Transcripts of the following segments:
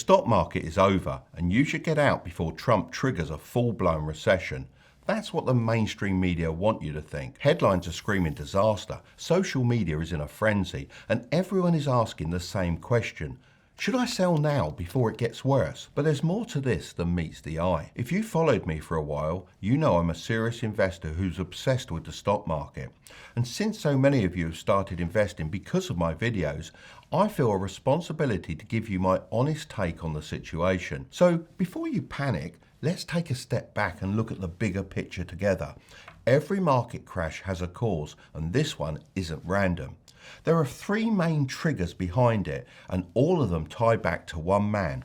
stock market is over and you should get out before Trump triggers a full-blown recession. That's what the mainstream media want you to think. Headlines are screaming disaster, social media is in a frenzy, and everyone is asking the same question. Should I sell now before it gets worse? But there's more to this than meets the eye. If you followed me for a while, you know I'm a serious investor who's obsessed with the stock market. And since so many of you have started investing because of my videos, I feel a responsibility to give you my honest take on the situation. So before you panic, let's take a step back and look at the bigger picture together. Every market crash has a cause, and this one isn't random. There are three main triggers behind it, and all of them tie back to one man,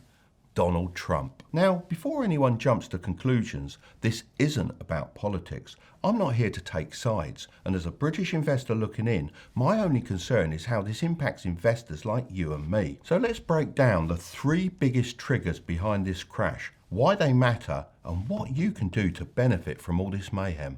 Donald Trump. Now, before anyone jumps to conclusions, this isn't about politics. I'm not here to take sides, and as a British investor looking in, my only concern is how this impacts investors like you and me. So let's break down the three biggest triggers behind this crash, why they matter, and what you can do to benefit from all this mayhem.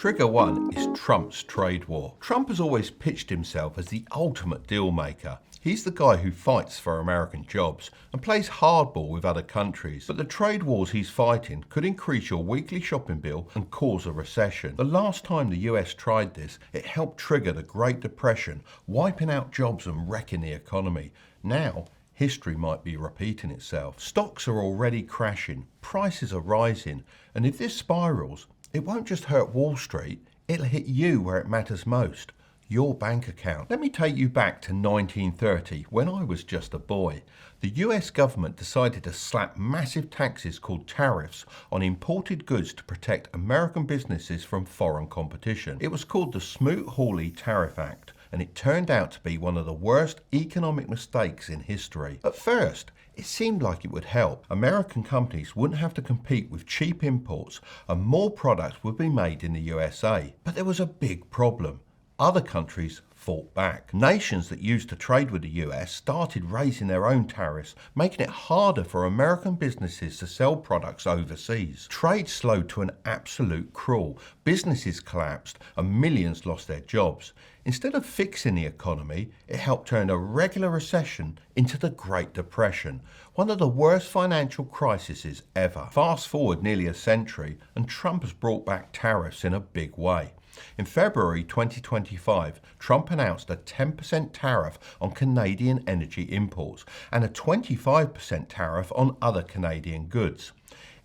Trigger one is Trump's trade war. Trump has always pitched himself as the ultimate deal maker. He's the guy who fights for American jobs and plays hardball with other countries. But the trade wars he's fighting could increase your weekly shopping bill and cause a recession. The last time the US tried this, it helped trigger the Great Depression, wiping out jobs and wrecking the economy. Now, history might be repeating itself. Stocks are already crashing, prices are rising, and if this spirals, it won't just hurt Wall Street, it'll hit you where it matters most, your bank account. Let me take you back to 1930, when I was just a boy. The US government decided to slap massive taxes called tariffs on imported goods to protect American businesses from foreign competition. It was called the Smoot-Hawley Tariff Act, and it turned out to be one of the worst economic mistakes in history. At first, it seemed like it would help. American companies wouldn't have to compete with cheap imports and more products would be made in the USA. But there was a big problem. Other countries fought back. Nations that used to trade with the US started raising their own tariffs, making it harder for American businesses to sell products overseas. Trade slowed to an absolute crawl. Businesses collapsed and millions lost their jobs. Instead of fixing the economy, it helped turn a regular recession into the Great Depression, one of the worst financial crises ever. Fast forward nearly a century, and Trump has brought back tariffs in a big way. In February 2025, Trump announced a 10% tariff on Canadian energy imports and a 25% tariff on other Canadian goods.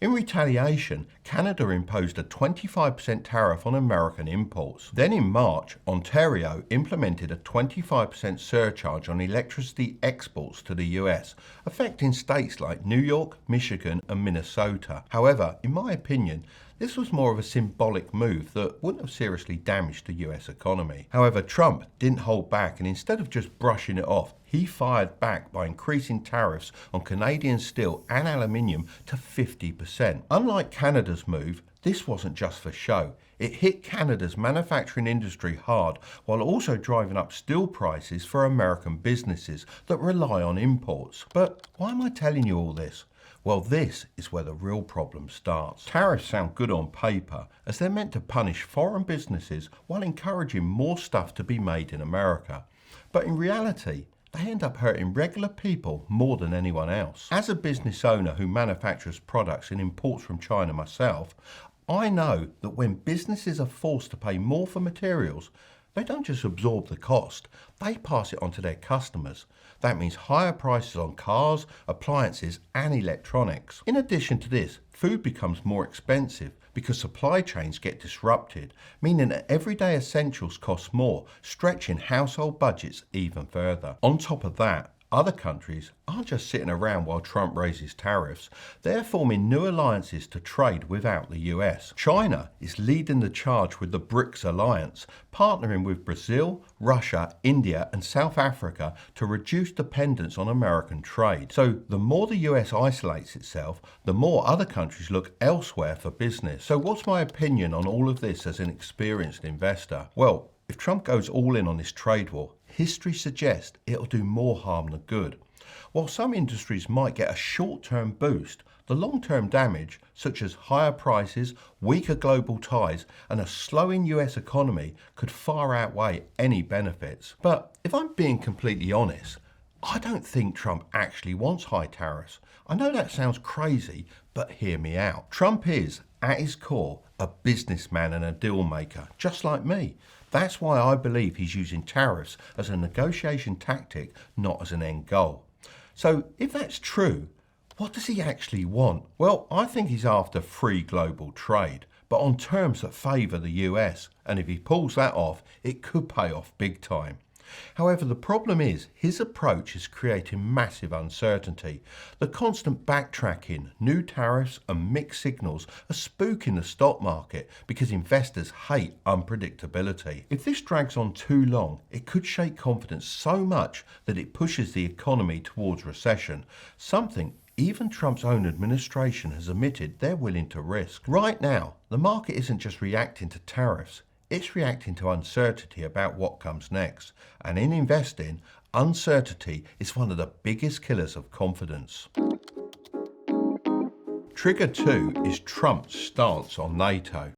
In retaliation, Canada imposed a 25% tariff on American imports. Then in March, Ontario implemented a 25% surcharge on electricity exports to the US, affecting states like New York, Michigan, and Minnesota. However, in my opinion, this was more of a symbolic move that wouldn't have seriously damaged the US economy. However, Trump didn't hold back, and instead of just brushing it off, he fired back by increasing tariffs on Canadian steel and aluminium to 50%. Unlike Canada's move, this wasn't just for show. It hit Canada's manufacturing industry hard while also driving up steel prices for American businesses that rely on imports. But why am I telling you all this? Well, this is where the real problem starts. Tariffs sound good on paper, as they're meant to punish foreign businesses while encouraging more stuff to be made in America. But in reality, they end up hurting regular people more than anyone else. As a business owner who manufactures products and imports from China myself, I know that when businesses are forced to pay more for materials, they don't just absorb the cost, they pass it on to their customers. That means higher prices on cars, appliances, and electronics. In addition to this, food becomes more expensive because supply chains get disrupted, meaning that everyday essentials cost more, stretching household budgets even further. On top of that, other countries aren't just sitting around while Trump raises tariffs. They're forming new alliances to trade without the US. China is leading the charge with the BRICS alliance, partnering with Brazil, Russia, India, and South Africa to reduce dependence on American trade. So the more the US isolates itself, the more other countries look elsewhere for business. So what's my opinion on all of this as an experienced investor? Well, if Trump goes all in on this trade war, history suggests it'll do more harm than good. While some industries might get a short-term boost, the long-term damage, such as higher prices, weaker global ties, and a slowing US economy, could far outweigh any benefits. But if I'm being completely honest, I don't think Trump actually wants high tariffs. I know that sounds crazy, but hear me out. Trump is, at his core, a businessman and a deal maker, just like me. That's why I believe he's using tariffs as a negotiation tactic, not as an end goal. So if that's true, what does he actually want? Well, I think he's after free global trade, but on terms that favour the US, and if he pulls that off, it could pay off big time. However, the problem is his approach is creating massive uncertainty. The constant backtracking, new tariffs and mixed signals are spooking the stock market because investors hate unpredictability. If this drags on too long, it could shake confidence so much that it pushes the economy towards recession, something even Trump's own administration has admitted they're willing to risk. Right now, the market isn't just reacting to tariffs. It's reacting to uncertainty about what comes next. And in investing, uncertainty is one of the biggest killers of confidence. Trigger 2 is Trump's stance on NATO.